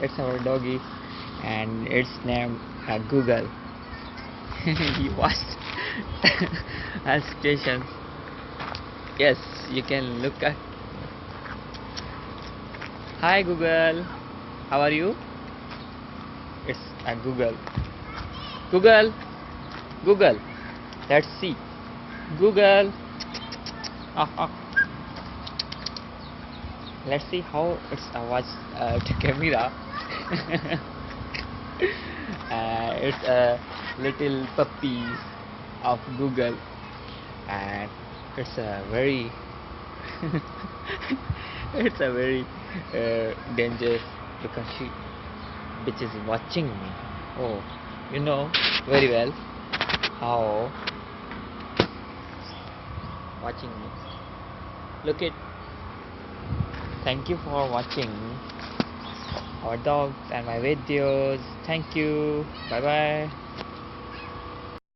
It's our doggy, and its name Google. He watched our stations. Yes, you can look at. Hi Google, how are you? It's Google. Google, Google. Let's see. Google. Ah, ah. Let's see how it's watch the camera. It's a little puppy of Google, and it's a very it's a very dangerous because she which is watching me. Oh, you know very well how watching me. Look it. Thank you for watching our dogs and my videos. Thank you. Bye bye.